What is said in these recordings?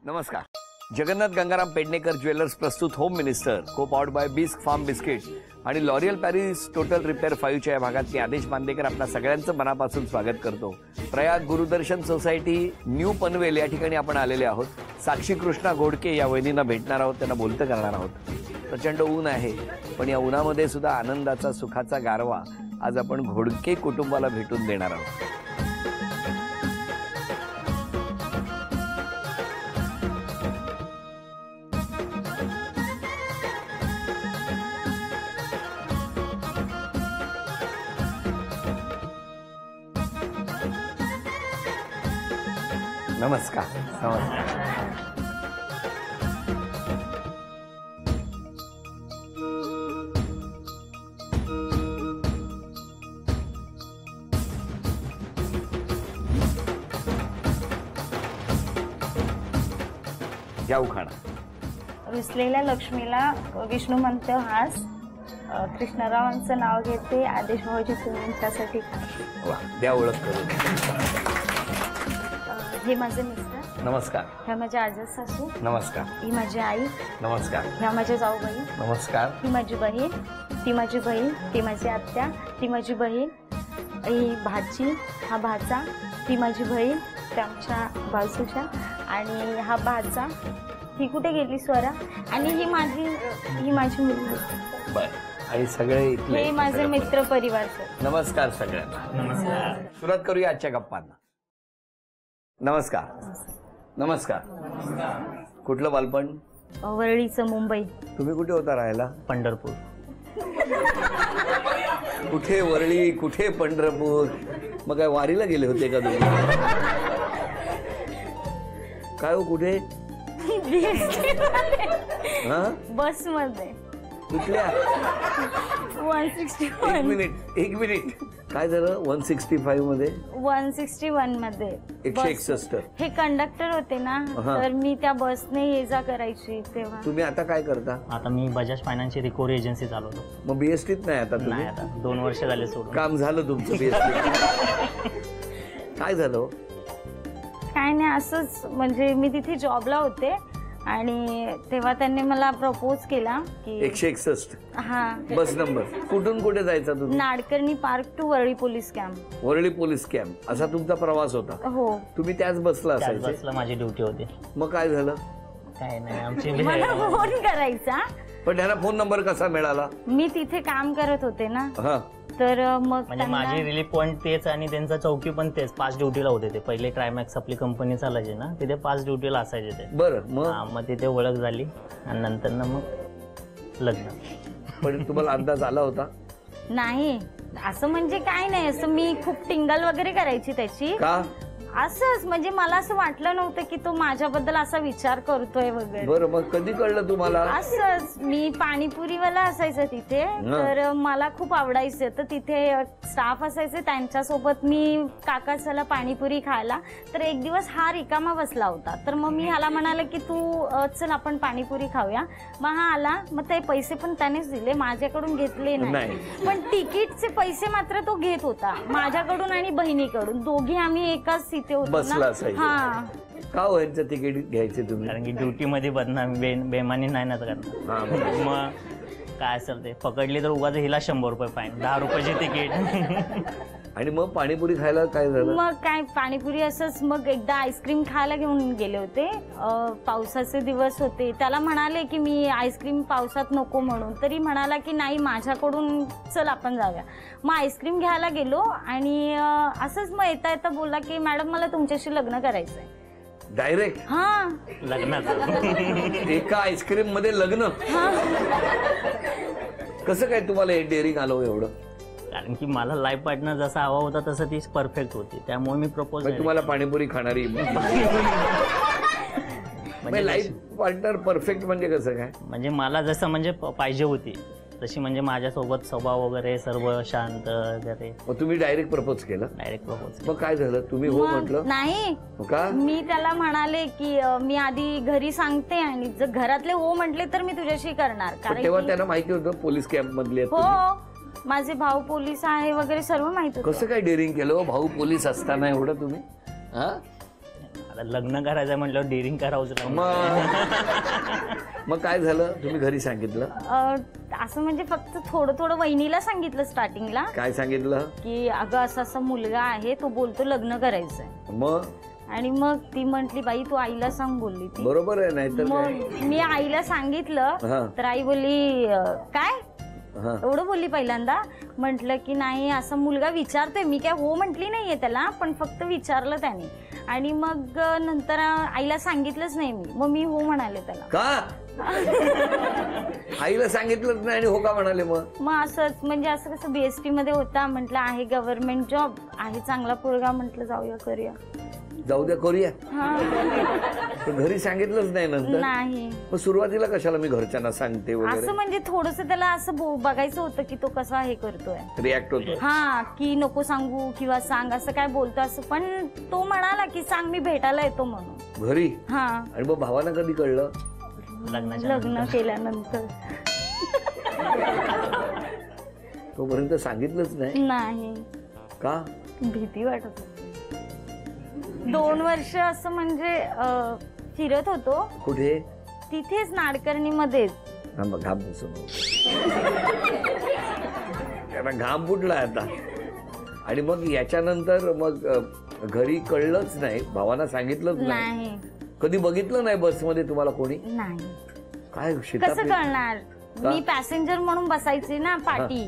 नमस्कार. जगन्नाथ गंगाराम पेडणेकर ज्वेलर्स प्रस्तुत home minister co powered by Bisk Farm biscuit आणि लॉरियल पॅरिस टोटल रिपेअर 5च्या या भागात मी आदेश बांदेकर आपल्या सगळ्यांचं मनापासून स्वागत करतो. प्रयाग गुरुदर्शन सोसायटी न्यू पनवेल या ठिकाणी आपण आलेले आहोत. साक्षी कृष्णा घोडके या वहिनींना भेटणार आहोत, त्यांना बोलतं करणार आहोत. प्रचंड ऊन आहे, पण या उन्हामध्ये सुद्धा आनंदाचा सुखाचा गारवा आज आपण घोडके कुटुंबाला भेटून देणार आहोत. नमस्कार. नमस्कार. जाऊ खाना. रुसलेल्या लक्ष्मीला विष्णू म्हणतो हास. कृष्णरावांचं नाव घेते. आदेश भाऊजी तुमच्यासाठी वा, द्या ओळख करून. हे माझे मिस्टर. नमस्कार. ह्या माझ्या आजी सासू. नमस्कार. ही माझी आई. नमस्कार. ह्या माझ्या जाऊबाई. नमस्कार. ही माझी बहीण. ती माझी बहीण. ती माझी आत्या. ती माझी बहीण. ही भाची. हा भाचा. ती माझी बहीण. त्यांच्या बाजूच्या. आणि हा भाचा. ही कुठे गेली स्वरा. आणि ही माझी मुलगी. बर. आणि सगळे इथले हे माझे मित्र परिवार. नमस्कार सगळ्यांना. नमस्कार. सुरुवात करूया आजच्या गप्पांना. नमस्कार. नमस्कार. कुठलं बालपण? वरळीचं मुंबई. तुम्ही कुठे होता राहायला? पंढरपूर. कुठे वरळी, कुठे पंढरपूर? मग काय वारीला गेले होते का तुम्ही? काय हो, कुठे? बस मध्ये. कुठल्या? 161. एक मिनिट. काय झालं 165 मध्ये? 161 मध्ये 161. हे कंडक्टर होते ना, तर मी त्या बसने ये जा करायची तेव्हा. तुम्ही आता काय करता? आता मी बजाज फायनान्सची रिकव्हरी एजन्सी चालवतो. मग बीएसटीत नाही आता तुम्ही? नाही, आता 2 वर्ष झाले सोडून. काम झालं तुमचं बीएसटी? काय झालं? काय नाही, असंच म्हणजे मी तिथे जॉबला होते आणि तेव्हा त्यांनी मला प्रपोज केला की 161. हा. बस नंबर कुठून कुठे जायचा तुम्ही? Nadkarni park to Worli police camp. Worli police camp असा तुमचा प्रवास होता? हो. तुम्ही त्याच बसला त्याच असायचे? बसला माझी ड्युटी होती. मग काय झालं? काय नाही, आमची मला फोन करायचा. पण त्यांना फोन नंबर कसा मिळाला? मी तिथे काम करत होते ना, हा. तर मग म्हणजे माझी रिलीफ पॉइंट तेच आणि त्यांचा चौकी पण तेच. 5 ड्युटीला होते ते. पहिले ट्रायमॅक्स आपली कंपनी चालायची ना, तिथे 5 ड्युटीला असायचे ते. बरं. मग तिथे ओळख झाली आणि नंतर ना मग लग्न. पण तुम्हाला अंदाज आला होता? नाही, असं म्हणजे काय नाही. असं मी खूप टिंगल वगैरे करायची त्याची. का? असंच म्हणजे मला असं वाटलं नव्हतं की तो माझ्याबद्दल असा विचार करतोय वगैरे. बरं, मग कधी कळलं तुम्हाला? असंच मी पाणीपुरीवाला असायचं तिथे, तर मला खूप आवडायचं. तर तिथे स्टाफ असायचे, त्यांच्यासोबत मी काका चला पाणीपुरी खायला. तर एक दिवस हा रिकामा बसला होता, तर मग मी ह्याला म्हणाले की तू चल आपण पाणीपुरी खाऊया. मग हा आला. मग ते पैसे पण त्यानेच दिले, माझ्याकडून घेतले नाही. पण तिकीटचे पैसे मात्र तो घेत होता माझ्याकडून आणि बहिणीकडून. दोघी आम्ही एकाच बसला असायचं. हा. का हो यांचं तिकीट घ्यायचे तुम्ही? कारण की ड्युटी मध्ये बदनामी बेमानी नाही ना करणार. मग काय असेल ते पकडली तर उगाच हिला 100 रुपये फाईन, 10 रुपयाची तिकीट. आणि मग पाणीपुरी खायला काय झालं? मग काय पाणीपुरी असंच. मग एकदा आईस्क्रीम खायला घेऊन गेले होते. पावसाचे दिवस होते. त्याला म्हणाले की मी आईस्क्रीम पावसात नको म्हणून, तरी म्हणाला की नाही माझ्याकडून चल आपण जाऊया. मग आईस्क्रीम घ्यायला गेलो आणि असंच मग येता येता बोलला की मॅडम मला तुमच्याशी लग्न करायचंय. डायरेक्ट? हा. लग्नाचं. एका आईस्क्रीम मध्ये लग्न? कसं काय तुम्हाला हे डेअरिंग आलं एवढं? कारण की मला लाईफ पार्टनर जसा हवा होता तसं ती परफेक्ट होती, त्यामुळे मी प्रपोज. तुम्हाला पाणीपुरी खाणारी लाईफ पार्टनर परफेक्ट म्हणजे कसं काय? म्हणजे मला जसं म्हणजे पाहिजे होती तशी, म्हणजे माझ्यासोबत स्वभाव वगैरे सर्व शांत वगैरे. मग तुम्ही डायरेक्ट प्रपोज केलं? Direct propose. मग काय झालं? तुम्ही हो म्हटलं? नाही. का? मी त्याला म्हणाले की मी आधी घरी सांगते आणि जर घरातले हो म्हटले तर मी तुझ्याशी करणार. कारण तेव्हा त्यांना माहिती होतं पोलीस कॅम्प मधले? हो, माझे भाऊ पोलीस आहे वगैरे सर्व माहिती होतं. कसं काय डेअरिंग केलं भाऊ पोलीस असताना एवढं तुम्ही? आता लग्न करायचं म्हटल्यावर डेअरिंग करावंच लागलं. मग काय झालं, तुम्ही घरी सांगितलं? असं म्हणजे फक्त थोडं थोडं वहिनीला सांगितलं स्टार्टिंगला. काय सांगितलं? की अगं असा असा मुलगा आहे, तो बोलतो लग्न करायचंय. मग आणि मग ती म्हटली बाई तू आईला सांग, बोलली ती. बरोबर आहे, नाहीतर काय? मग मी आईला सांगितलं हा. तर आई बोलली काय हा. एवढं बोलली पहिल्यांदा. म्हटलं की नाही असा मुलगा विचारतोय, मी काय हो म्हटली नाहीये त्याला, पण फक्त विचारलं त्याने. आणि मग नंतर आईला सांगितलंच नाही मी, मग मी हो म्हणाले त्याला. का आईला सांगितलंच नाही आणि हो का म्हणाले? मग असंच म्हणजे असं कसं बीएसटी मध्ये होता, म्हटलं आहे गव्हर्नमेंट जॉब आहे, चांगला पोरगा, म्हटलं जाऊया करूया. जाऊ द्या करूया. घरी सांगितलंच नाही नंतर? नाही. मग सुरुवातीला कशाला मी घरच्यांना सांगते वगैरे? असं म्हणजे थोडस त्याला असं बघायचं होतं की तो कसा हे करतोय, रिॲक्ट होतो. हा, की नको सांगू किंवा सांग असं काय बोलतो असं. पण तो म्हणाला की सांग, मी भेटायला येतो म्हणून घरी. हा. आणि मग भावांना कधी कळलं? लग्न केल्यानंतर. तोपर्यंत सांगितलंच नाही? नाही. का? भीती वाटत होती. 2 वर्ष असं म्हणजे फिरत होतो. कुठे? तिथेच नाडकर्णी मध्येच. घाम पुसून घाम फुटला आता. आणि मग याच्यानंतर मग घरी कळलंच नाही, भावांना सांगितलंच नाही. कधी बघितलं नाही बसमध्ये तुम्हाला कोणी? नाही. काय कसं कळणार? मी पॅसेंजर म्हणून बसायचे ना पाठी,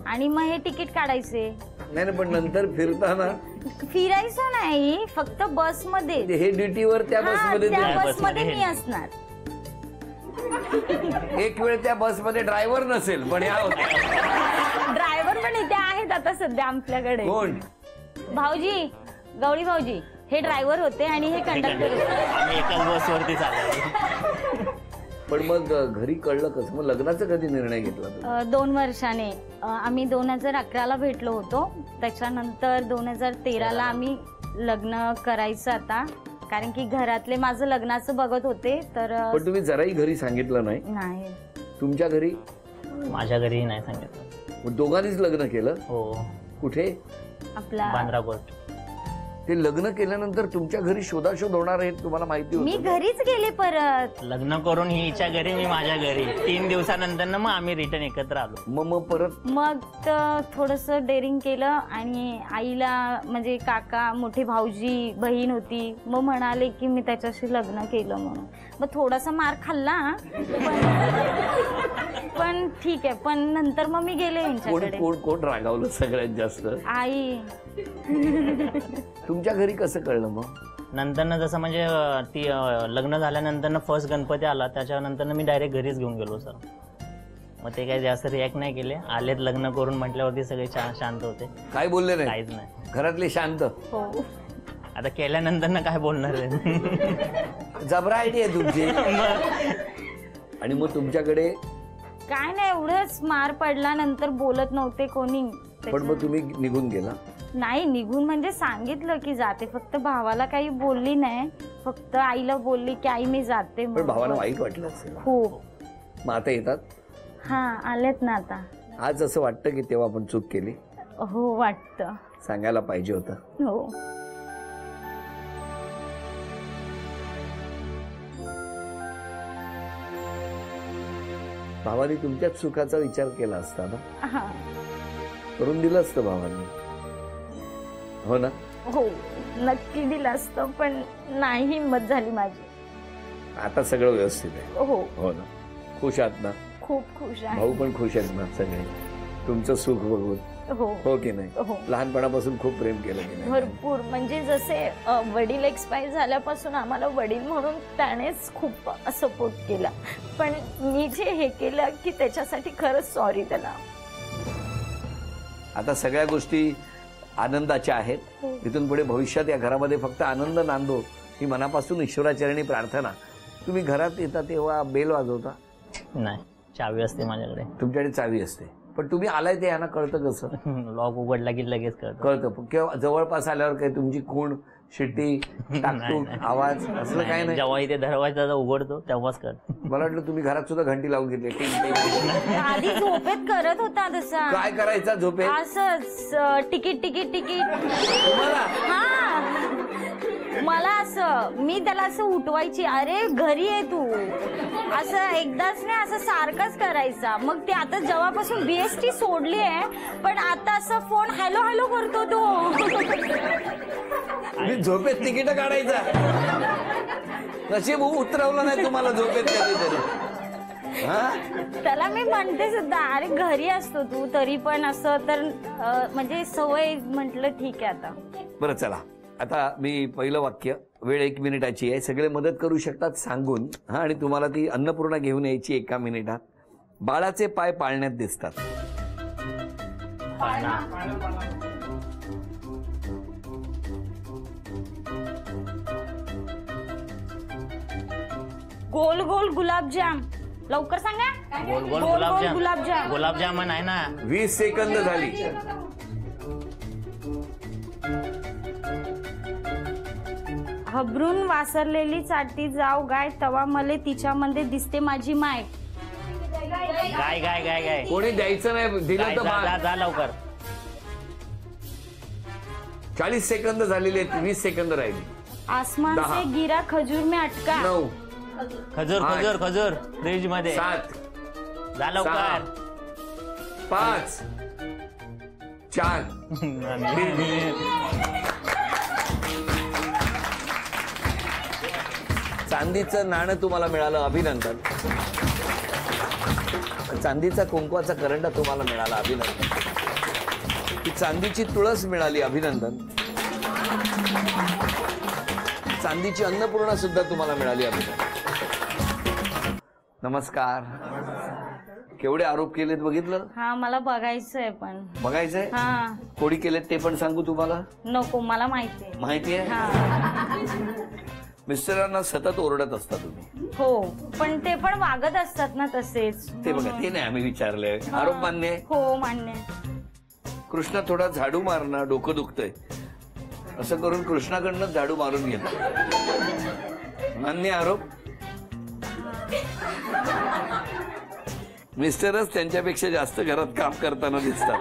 आणि मग हे तिकीट काढायचे. नाही, पण नंतर फिरताना फिरायचं नाही, फक्त बसमध्ये. हे ड्युटीवर त्या बसमध्ये मी असणार. एक वेळ त्या बसमध्ये ड्रायव्हर नसेल, पण ड्रायव्हर पण इथे आहेत आता सध्या आपल्याकडे. कोण? भाऊजी, गवळी भाऊजी हे ड्रायव्हर होते आणि हे कंडक्टर होते. आम्ही एकाच बसवरती चाललो. पण मग घरी कळलं कसं? मग लग्नाचा कधी निर्णय घेतला? 2 वर्षाने. आम्ही 2011ला भेटलो होतो, त्याच्यानंतर 2013ला आम्ही लग्न करायचं आता, कारण की घरातले माझं लग्नाचं बघत होते. तर पण तुम्ही जराही घरी सांगितलं नाही? नाही. तुमच्या घरी? माझ्या घरीही नाही सांगितलं. दोघांनीच लग्न केलं? हो. कुठे? आपला बांद्रा कोर्ट. ते लग्न केल्यानंतर तुमच्या घरी शोधाशोध होणार आहे तुम्हाला माहिती होतं? मी घरीच गेले परत. लग्न करून हिच्या घरी, मी माझ्या घरी. 3 दिवसानंतर मग आम्ही रिटर्न एकत्र आलो. मग परत मग थोडस डेअरिंग केलं आणि आईला म्हणजे काका, मोठे भाऊजी, बहीण होती, मग म्हणाले की मी त्याच्याशी लग्न केलं म्हणून. मग थोडासा मार खाल्ला, पण ठीक आहे. पण नंतर मग मी गेले यांच्याकडे. कोण रागावलं सगळ्यात जास्त? आई. तुमच्या घरी कसं कळलं मग? नंतर जसं म्हणजे ती लग्न झाल्यानंतर फर्स्ट गणपती आला, त्याच्यानंतर मी डायरेक्ट घरीच घेऊन गेलो सर. मग ते काही जास्त रिॲक्ट नाही केले. आलेत लग्न करून म्हटल्यावरती सगळे शांत होते. काय बोलले नाही? काहीच नाही. घरातले शांत? हो. आता केल्यानंतर काय बोलणार आहे? जबरा आयडिया आहे तुमची. आणि मग तुमच्याकडे काय नाही, एवढंच मार पडला, नंतर बोलत नव्हते कोणी. पण मग तुम्ही निघून गेला? नाही, निघून म्हणजे सांगितलं की जाते, फक्त भावाला काही बोलली नाही, फक्त आईला बोलली की आई मी जाते. पण भावाला वाईट वाटलं असेल खूप. मग आता येतात? हा, आलेत ना आता. आज असं वाटतं की तेव्हा आपण चूक केली? हो, वाटतं. सांगायला पाहिजे होतं. हो. भावानी तुमच्याच सुखाचा विचार केला असता ना? हा. करून दिलं असतं भावांनी, हो ना? हो, नक्की दिलं असतं, पण नाही हिंमत झाली माझी. आता सगळं व्यवस्थित आहे? हो. हो ना? खुश आहात ना? खूप खुश आहे. भाऊ पण खुश आहेत ना सगळे तुमचं सुख बघून? हो. हो की नाही? हो. लहानपणापासून खूप प्रेम केलं की नाही? भरपूर. म्हणजे जसे वडील एक्सपायर झाल्यापासून आम्हाला वडील म्हणून त्यानेच खूप सपोर्ट केला, पण मी जे हे केलं की त्याच्यासाठी खरंच सॉरी त्याला. आता सगळ्या गोष्टी आनंदाच्या आहेत. इथून पुढे भविष्यात या घरामध्ये फक्त आनंद नांदो ही मनापासून ईश्वराचरणी प्रार्थना. तुम्ही घरात येता तेव्हा बेल वाजवता? नाही, चावी असते माझ्याकडे. तुमच्याकडे चावी असते, पण तुम्ही आलाय ते यांना कळतं कसं? लॉक उघडला की लगेच कळतं. किंवा जवळपास आल्यावर काही तुमची खूण, शिट्टी, टाकटूक, आवाज असलं काय नाही? जेव्हा इथे दरवाजा उघडतो तेव्हाच कळतं. मला वाटलं तुम्ही घरात सुद्धा घंटी लावून घेतली. आधी झोपेत करत होता तसा. काय करायचा झोपेत? असंच तिकीट तिकीट तिकीट. तुम्हाला? हा. मला असं मी त्याला असं उठवायची, अरे घरी आहे तू, असं एकदाच नाही असं सारखंच करायचा. मग ते आता जेव्हापासून BST सोडली आहे, पण आता असं फोन हॅलो हॅलो करतो तो. मी झोपेत तिकीट काढायचा, नशीब उतरवलं नाही तुम्हाला झोपेत कधीतरी. त्याला मी म्हणते सुद्धा, अरे घरी असतो तू तरी पण असं तर म्हणजे सवय. म्हटलं ठीक आहे आता. बरं चला, आता मी पहिलं वाक्य, वेळ 1 मिनिटाची आहे, सगळे मदत करू शकतात सांगून. आणि तुम्हाला ती अन्नपूर्णा घेऊन यायची 1 मिनिटात. बाळाचे पाय पाळण्यात दिसतात. गोल गोल गुलाबजाम. लवकर सांगा. गोल गोल गुलाबजाम. गुलाबजामुन आहे ना. 20 सेकंद झाली. हबरून वासरलेली चाटी जाव गाय, तवा मले तिच्यामध्ये दिसते माझी माय. गाय गाय गाय गाय. कोणी द्यायचं नाही, दिलं तर बाळ. जा लवकर. 40 सेकंद झालेले आहेत, 20 सेकंद राहिली. आसमान 10. से गिरा खजूर में अटका. 9 खजूर खजूर खजूर फ्रीज मध्ये. 7 जा लवकर. 5 4 चांदीचं नाणं तुम्हाला मिळालं, अभिनंदन. चांदीचा कुंकवाचा करंडा तुम्हाला मिळाला, अभिनंदन. ती चांदीची तुळस मिळाली, अभिनंदन. चांदीची अन्नपूर्णा सुद्धा तुम्हाला मिळाली, अभिनंदन. नमस्कार. केवढे आरोप केलेत बघितलं. हा मला बघायचंय पण. बघायचंय. हा कोणी केलेत ते पण सांगू तुम्हाला. नको, मला माहितीये. माहिती आहे. हा मिस्टरांना सतत ओरडत असता तुम्ही. हो, पण ते पण वागत असतात ना तसेच. ते बघा, ते नाही आम्ही विचारले. आरोप मान्य आहे. हो मान्य. कृष्णा थोडा झाडू मारणं, डोकं दुखतंय असं करून कृष्णाकडनं झाडू मारून घेतो. मान्य आरोप. मिस्टरच त्यांच्यापेक्षा जास्त घरात काम करताना दिसतात.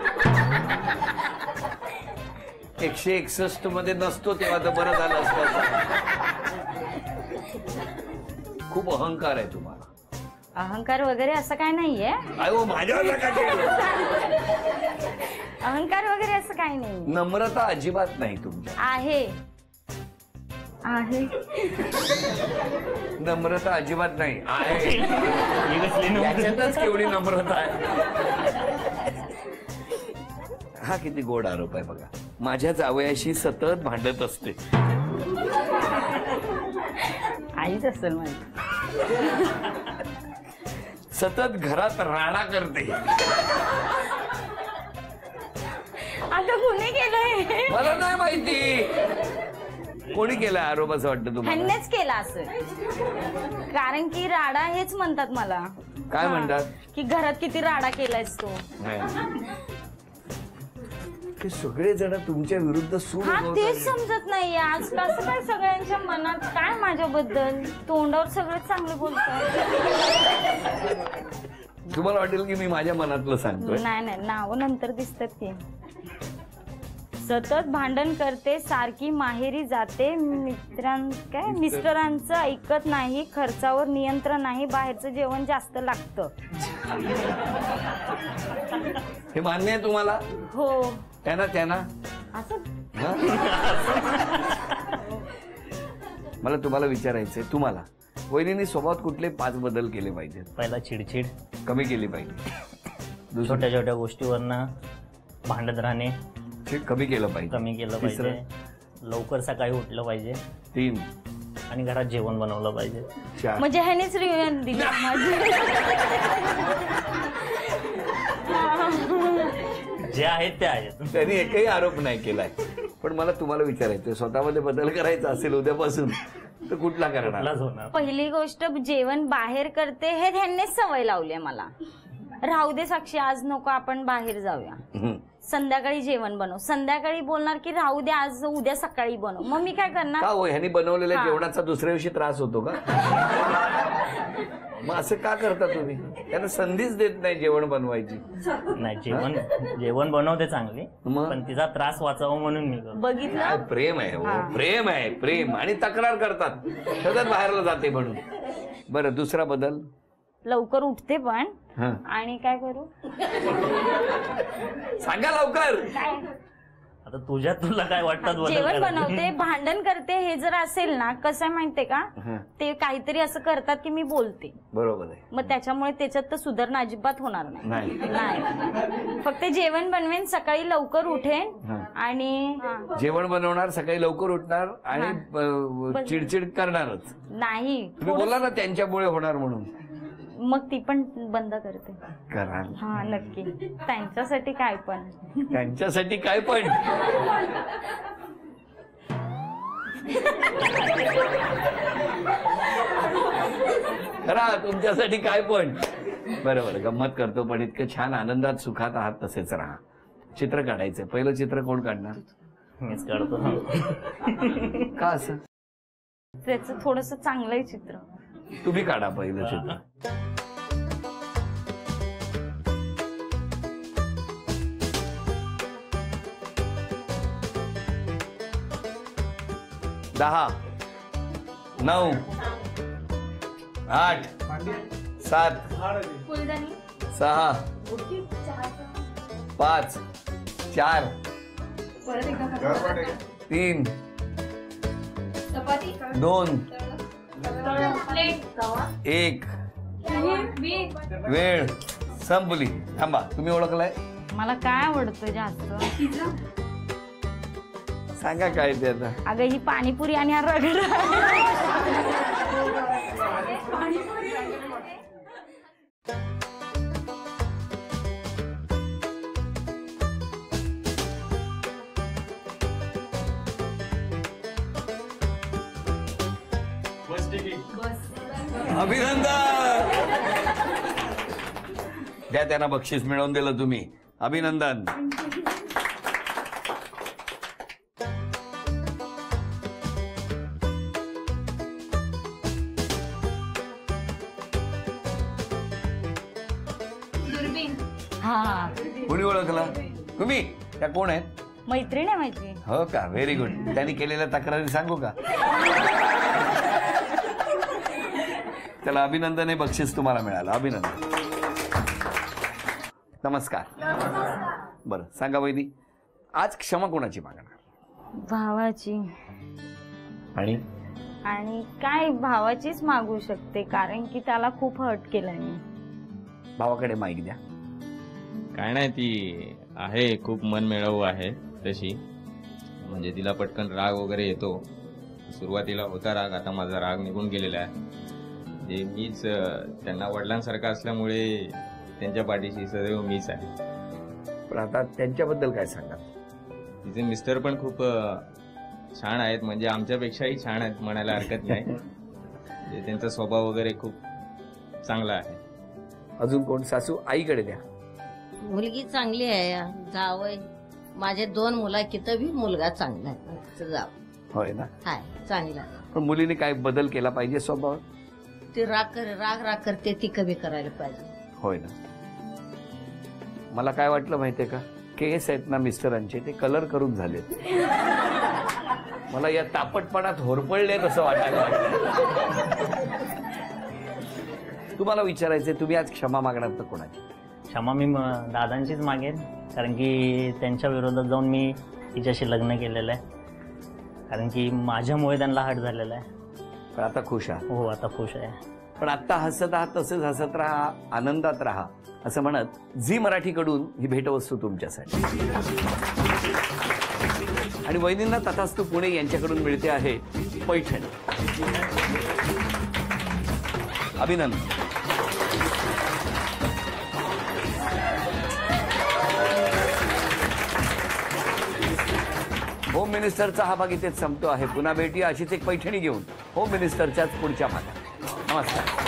161 मध्ये नसतो तेव्हा तर बरं झालं असतं. खूप अहंकार आहे तुम्हाला. अहंकार वगैरे असं काय नाहीये. अहो माझ्यावर नका चिडू. अहंकार वगैरे असं काही नाही. नम्रता अजिबात नाही तुमच्या. आहे आहे नम्रता अजिबात नाही आहे. ही कसली नोकरी? याच्यातच केवढी नम्रता आहे. हा किती गोड आरोप आहे बघा. माझ्या जावयाशी सतत भांडत असते. आईच असेल माझी. सतत घरात राडा करते. आता कुणी केलंय? मला नाही माहिती कोणी केलं आरोप असं वाटतं तुम्हाला. ह्यांनीच केला असं. कारण की राडा हेच म्हणतात मला. काय हा, म्हणतात? की घरात किती राडा केलायस तू. ते सगळे जण तुमच्या विरुद्ध सूर हा उगवतात. तेच समजत नाही. आज कसं काय सगळ्यांच्या मनात काय माझ्याबद्दल. तोंडावर सगळं चांगलं बोलतात. तुम्हाला वाटेल की मी माझ्या मनातलं सांगतोय. नाही नाही, नाव नंतर दिसतात की. सतत भांडण करते, सारखी माहेरी जाते, मिस्टरांचं ऐकत नाही, खर्चावर नियंत्रण नाही, बाहेरचं जेवण जास्त लागतं. हे मान्य आहे तुम्हाला. हो. त्यांना असं हा? मला तुम्हाला विचारायचंय, तुम्हाला वहिनींनी स्वभावात कुठले 5 बदल केले पाहिजेत? पहिला चिडचिड कमी केली पाहिजे. छोट्या छोट्या गोष्टीवरनं भांडत राहणे कमी केलं पाहिजे. कमी केलं पाहिजे. लवकर सकाळी उठलं पाहिजे. 3 आणि घरात जेवण बनवलं पाहिजे. 4 म्हणजे ह्यानेच रिव्ह्यू दिली माझी. जे आहेत ते आहेत. त्यांनी एकही आरोप नाही केलाय. पण मला तुम्हाला विचारायचं, स्वतःमध्ये बदल करायचा असेल उद्यापासून तर कुठला करणार? कुठलाच होणार. पहिली गोष्ट, जेवण बाहेर करते हे ह्यांनीच सवय लावली आहे मला. राहू दे साक्षी, आज नको, आपण बाहेर जाऊया. संध्याकाळी जेवण बनव. संध्याकाळी बोलणार की राहू दे, आज उद्या सकाळी बनव. मग मी काय करणार? का हो, ह्यांनी बनवलेल्या जेवणाचा दुसऱ्या दिवशी त्रास होतो का? मग असं का करता तुम्ही? त्यांना संधीच देत नाही जेवण बनवायची. नाही, जेवण बनवते चांगली, मग? पण तिचा त्रास वाचावा म्हणून मी करतो. बघितलं काय प्रेम आहे हो, प्रेम आहे, प्रेम. आणि तक्रार करतात सतत बाहेरला जाते म्हणून. बरं, दुसरा बदल? लवकर उठते पण. हं. आणि काय करू? सांगा लवकर. काय आता तुला काय वाटतात बदल जेवण करायचे? बनवते, भांडण करते. हे जर असेल ना, कसं आहे माहितीये का, हं. ते काहीतरी असं करतात की मी बोलते, बरोबर आहे. मग त्याच्यामुळे त्याच्यात तर सुधारणा अजिबात होणार नाही. नाही, नाही, फक्त जेवण बनवेन, सकाळी लवकर उठेन हं. आणि जेवण बनवणार, सकाळी लवकर उठणार आणि चिडचिड करणारच. नाही तुम्ही बोला ना त्यांच्यामुळे होणार म्हणून. मग ती पण बंद करते. करा. हा, नक्की. त्यांच्यासाठी काय पण. त्यांच्यासाठी काय पण. करा तुमच्यासाठी काय पण. बरोबर, गंमत करतो, पण इतकं छान आनंदात सुखात आहात तसेच राहा. चित्र काढायचंय. पहिलं चित्र कोण काढणार? मीच काढतो. का असं? त्याचं थोडस चांगलं आहे चित्र. तुम्ही काढा पहिलं चित्र. दहा, 9, 8, 7, 6, 5, 4, 3, 2, 1. वेळ संपली. थांबा, तुम्ही ओळखलाय? मला काय आवडतं जास्त? सांगा काय ते आता. अगं, ही पाणीपुरी आणि हा रगडा. अभिनंदन. द्या त्यांना बक्षीस मिळवून दिलं तुम्ही. अभिनंदन. हा, कोणी ओळखला? तुम्ही? त्या कोण आहेत? मैत्रीण आहे माझी. हो का? Very good. त्यांनी केलेल्या तक्रारी सांगू का? त्याला अभिनंदन. हे बक्षीस तुम्हाला मिळालं. अभिनंदन. नमस्कार. बरं, सांगा वैदी, आज क्षमा कोणाची मागणार? भावाची. आणि काय, भावाचीच मागू शकते, कारण की त्याला खूप हर्ट केलंय मी. भावाकडे माईक द्या. काय नाही, ती आहे खूप मनमिळावू आहे तशी. म्हणजे तिला पटकन राग वगैरे येतो. सुरुवातीला होता राग, आता माझा राग निघून गेलेला आहे. म्हणजे मीच त्यांना वडिलांसारखा असल्यामुळे त्यांच्या पाठीशी सदैव मीच आहे. पण आता त्यांच्याबद्दल काय सांगा? तिचे मिस्टर पण खूप छान आहेत, म्हणजे आमच्यापेक्षाही छान आहेत म्हणायला हरकत नाही. म्हणजे त्यांचा स्वभाव वगैरे खूप चांगला आहे. अजून कोण? सासू? आईकडे द्या. मुलगी चांगली आहे. जावय माझे 2 मुला किती बी मुलगा चांगला आहे. जाव होय ना? हाय, चांगला. पण मुलीने काय बदल केला पाहिजे स्वभावात? ती राग करते, ती कमी करायला पाहिजे. होय ना? मला काय वाटलं माहितीये का, केस आहेत ना मिस्टरांचे, ते कलर करून झालेत. मला या तापटपणात होरपळलेत असं वाटायला लागलं. तुम्हाला विचारायचंय, तुम्ही आज क्षमा मागणार तर कोणाची? क्षमा मी दादांचीच मागेन, कारण की त्यांच्या विरोधात जाऊन मी तिच्याशी लग्न केलेलं आहे. कारण की माझ्यामुळे त्यांना हट झालेला आहे. पण आता खुश आहात? हो, आता खुश आहे. पण आता हसत आहात, तसेच हसत राहा, आनंदात राहा असं म्हणत झी मराठीकडून ही भेटवस्तू तुमच्यासाठी. आणि वैनींना तथास्तु पुणे यांच्याकडून मिळते आहे पैठणी. अभिनंदन. होम मिनिस्टरचा हा भाग इथेच संपतो आहे. पुन्हा भेटूया अशीच एक पैठणी घेऊन होम मिनिस्टरच्याच पुढच्या भागात. नमस्कार.